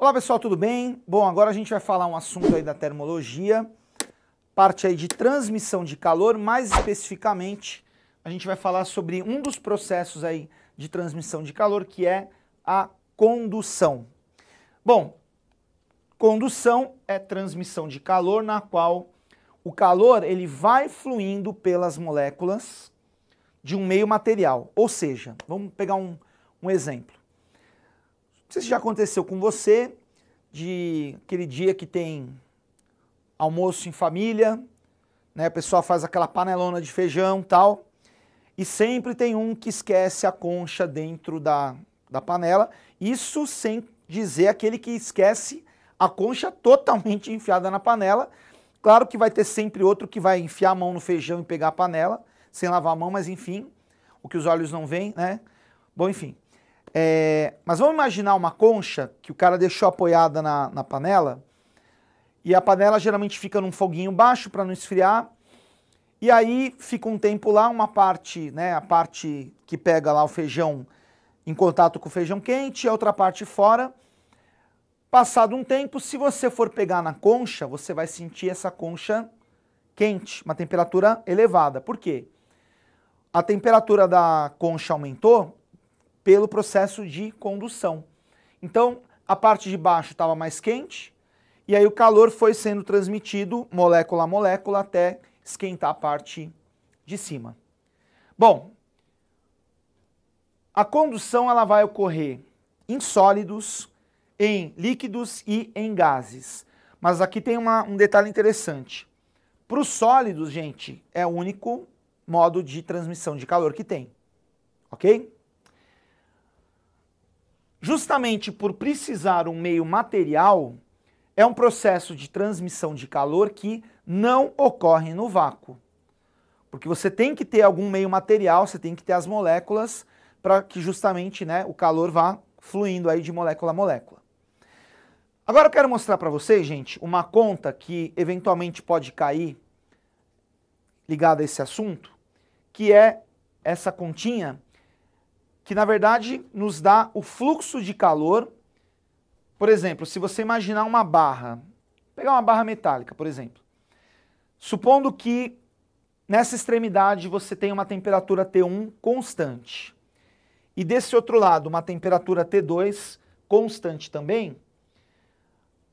Olá pessoal, tudo bem? Bom, agora a gente vai falar um assunto aí da termologia, parte aí de transmissão de calor, mais especificamente a gente vai falar sobre um dos processos aí de transmissão de calor, que é a condução. Bom, condução é transmissão de calor na qual o calor ele vai fluindo pelas moléculas de um meio material, ou seja, vamos pegar um exemplo. Não sei se já aconteceu com você, de aquele dia que tem almoço em família, né, o pessoal faz aquela panelona de feijão e tal, e sempre tem um que esquece a concha dentro da panela, isso sem dizer aquele que esquece a concha totalmente enfiada na panela. Claro que vai ter sempre outro que vai enfiar a mão no feijão e pegar a panela, sem lavar a mão, mas enfim, o que os olhos não veem, né? Bom, enfim. Mas vamos imaginar uma concha que o cara deixou apoiada na panela, e a panela geralmente fica num foguinho baixo para não esfriar, e aí fica um tempo lá, uma parte, né, a parte que pega lá o feijão em contato com o feijão quente, e a outra parte fora. Passado um tempo, se você for pegar na concha, você vai sentir essa concha quente, uma temperatura elevada. Por quê? A temperatura da concha aumentou pelo processo de condução. Então, a parte de baixo estava mais quente, e aí o calor foi sendo transmitido molécula a molécula até esquentar a parte de cima. Bom, a condução ela vai ocorrer em sólidos, em líquidos e em gases. Mas aqui tem um detalhe interessante. Para os sólidos, gente, é o único modo de transmissão de calor que tem. Ok? Justamente por precisar um meio material, é um processo de transmissão de calor que não ocorre no vácuo. Porque você tem que ter algum meio material, você tem que ter as moléculas para que justamente, né, o calor vá fluindo aí de molécula a molécula. Agora eu quero mostrar para vocês, gente, uma conta que eventualmente pode cair ligada a esse assunto, que é essa continha que na verdade nos dá o fluxo de calor. Por exemplo, se você imaginar uma barra, pegar uma barra metálica, por exemplo, supondo que nessa extremidade você tem uma temperatura T1 constante e desse outro lado uma temperatura T2 constante também,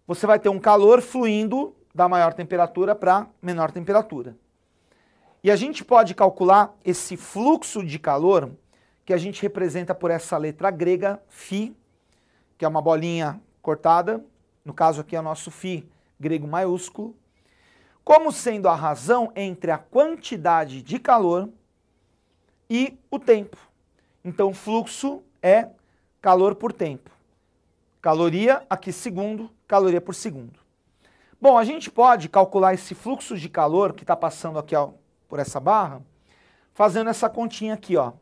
você vai ter um calor fluindo da maior temperatura para menor temperatura. E a gente pode calcular esse fluxo de calor que a gente representa por essa letra grega, φ, que é uma bolinha cortada, no caso aqui é o nosso φ grego maiúsculo, como sendo a razão entre a quantidade de calor e o tempo. Então, fluxo é calor por tempo. Caloria, aqui segundo, caloria por segundo. Bom, a gente pode calcular esse fluxo de calor que está passando aqui ó, por essa barra, fazendo essa continha aqui, ó.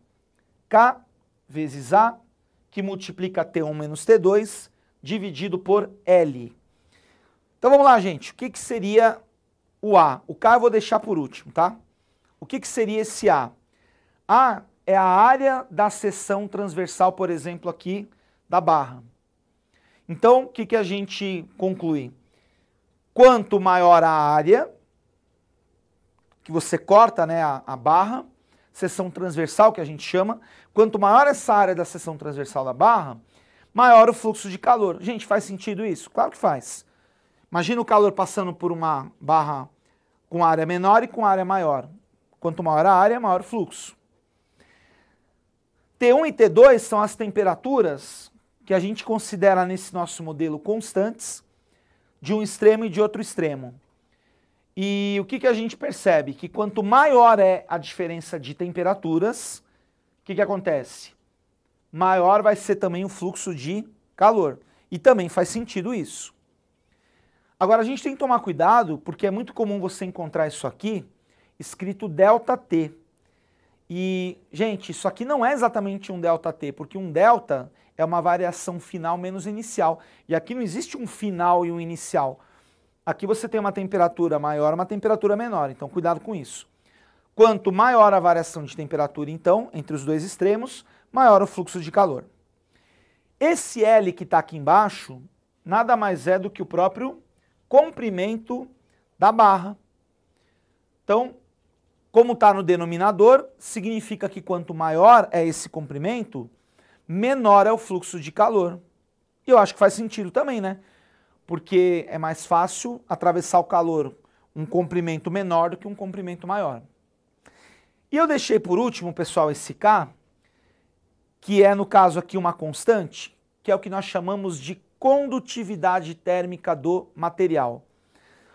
K vezes A, que multiplica T1 menos T2, dividido por L. Então vamos lá, gente. O que seria o A? O K eu vou deixar por último, tá? O que seria esse A? A é a área da seção transversal, por exemplo, aqui da barra. Então, o que a gente conclui? Quanto maior a área que você corta, né, a barra, seção transversal que a gente chama, quanto maior essa área da seção transversal da barra, maior o fluxo de calor. Gente, faz sentido isso? Claro que faz. Imagina o calor passando por uma barra com área menor e com área maior. Quanto maior a área, maior o fluxo. T1 e T2 são as temperaturas que a gente considera nesse nosso modelo constantes de um extremo e de outro extremo. E o que a gente percebe? Que quanto maior é a diferença de temperaturas, o que acontece? Maior vai ser também o fluxo de calor. E também faz sentido isso. Agora a gente tem que tomar cuidado, porque é muito comum você encontrar isso aqui, escrito ΔT. E, gente, isso aqui não é exatamente um ΔT, porque um delta é uma variação final menos inicial. E aqui não existe um final e um inicial. Aqui você tem uma temperatura maior, uma temperatura menor, então cuidado com isso. Quanto maior a variação de temperatura, então, entre os dois extremos, maior o fluxo de calor. Esse L que está aqui embaixo nada mais é do que o próprio comprimento da barra. Então, como está no denominador, significa que quanto maior é esse comprimento, menor é o fluxo de calor. E eu acho que faz sentido também, né? Porque é mais fácil atravessar o calor um comprimento menor do que um comprimento maior. E eu deixei por último, pessoal, esse K, que é no caso aqui uma constante, que é o que nós chamamos de condutividade térmica do material.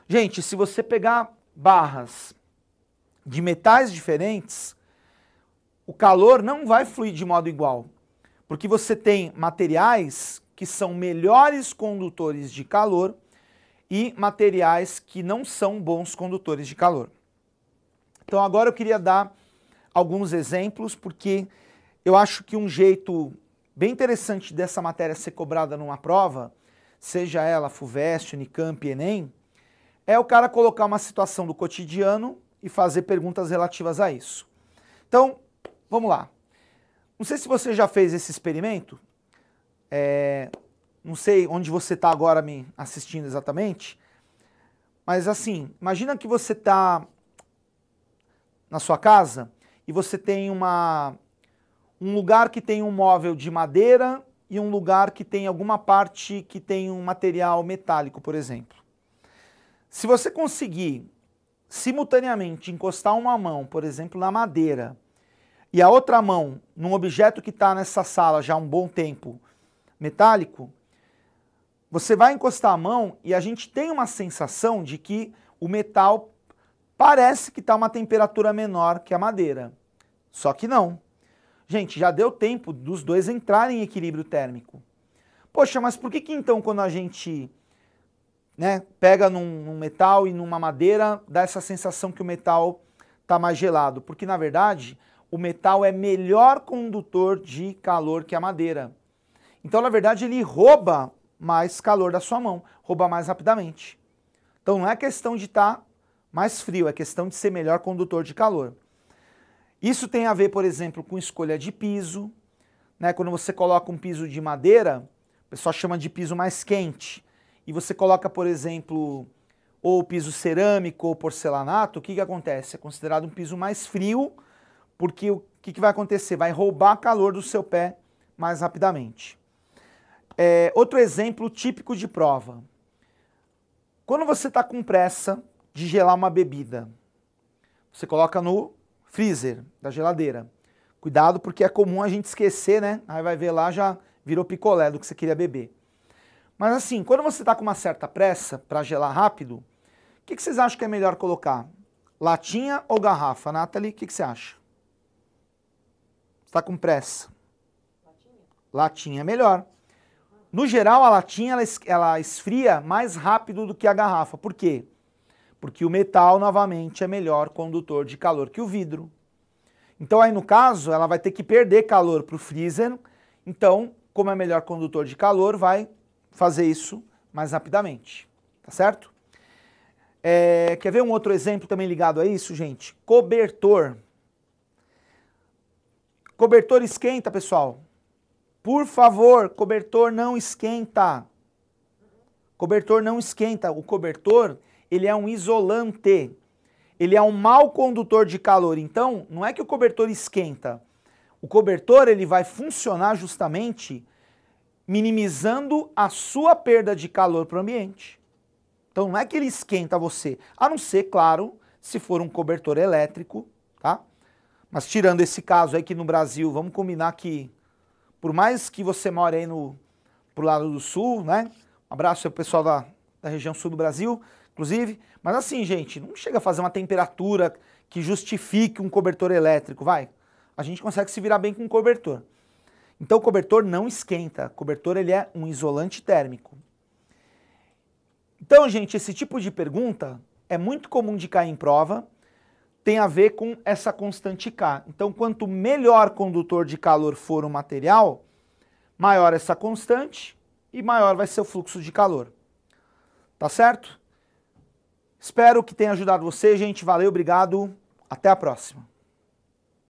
Gente, se você pegar barras de metais diferentes, o calor não vai fluir de modo igual, porque você tem materiais que são melhores condutores de calor e materiais que não são bons condutores de calor. Então agora eu queria dar alguns exemplos, porque eu acho que um jeito bem interessante dessa matéria ser cobrada numa prova, seja ela FUVEST, Unicamp, Enem, é o cara colocar uma situação do cotidiano e fazer perguntas relativas a isso. Então, vamos lá. Não sei se você já fez esse experimento, não sei onde você está agora me assistindo exatamente, mas assim, imagina que você está na sua casa e você tem um lugar que tem um móvel de madeira e um lugar que tem alguma parte que tem um material metálico, por exemplo. Se você conseguir simultaneamente encostar uma mão, por exemplo, na madeira e a outra mão num objeto que está nessa sala já há um bom tempo, metálico, você vai encostar a mão e a gente tem uma sensação de que o metal parece que está a uma temperatura menor que a madeira. Só que não. Gente, já deu tempo dos dois entrarem em equilíbrio térmico. Poxa, mas por que então quando a gente pega num metal e numa madeira, dá essa sensação que o metal está mais gelado? Porque, na verdade, o metal é melhor condutor de calor que a madeira. Então, na verdade, ele rouba mais calor da sua mão, rouba mais rapidamente. Então, não é questão de estar mais frio, é questão de ser melhor condutor de calor. Isso tem a ver, por exemplo, com escolha de piso. Quando você coloca um piso de madeira, o pessoal chama de piso mais quente. E você coloca, por exemplo, ou piso cerâmico ou porcelanato, o que acontece? É considerado um piso mais frio, porque o que vai acontecer? Vai roubar calor do seu pé mais rapidamente. Outro exemplo típico de prova. Quando você está com pressa de gelar uma bebida, você coloca no freezer da geladeira. Cuidado, porque é comum a gente esquecer, né? Aí vai ver lá, já virou picolé do que você queria beber. Mas assim, quando você está com uma certa pressa para gelar rápido, o que vocês acham que é melhor colocar? Latinha ou garrafa? Nathalie, o que você acha? Você está com pressa? Latinha. Latinha é melhor. No geral, a latinha ela esfria mais rápido do que a garrafa. Por quê? Porque o metal, novamente, é melhor condutor de calor que o vidro. Então aí, no caso, ela vai ter que perder calor para o freezer. Então, como é melhor condutor de calor, vai fazer isso mais rapidamente, tá certo? Quer ver um outro exemplo também ligado a isso, gente? Cobertor. Cobertor esquenta, pessoal. Por favor, cobertor não esquenta. Cobertor não esquenta. O cobertor, ele é um isolante. Ele é um mau condutor de calor. Então, não é que o cobertor esquenta. O cobertor, ele vai funcionar justamente minimizando a sua perda de calor para o ambiente. Então não é que ele esquenta você, a não ser, claro, se for um cobertor elétrico, tá? Mas tirando esse caso aí que no Brasil, vamos combinar que, por mais que você more aí pro lado do sul, né? Um abraço aí pro pessoal da região sul do Brasil, inclusive. Mas assim, gente, não chega a fazer uma temperatura que justifique um cobertor elétrico, vai. A gente consegue se virar bem com um cobertor. Então o cobertor não esquenta, o cobertor ele é um isolante térmico. Então, gente, esse tipo de pergunta é muito comum de cair em prova, tem a ver com essa constante K. Então, quanto melhor condutor de calor for o material, maior essa constante e maior vai ser o fluxo de calor. Tá certo? Espero que tenha ajudado você, gente. Valeu, obrigado. Até a próxima.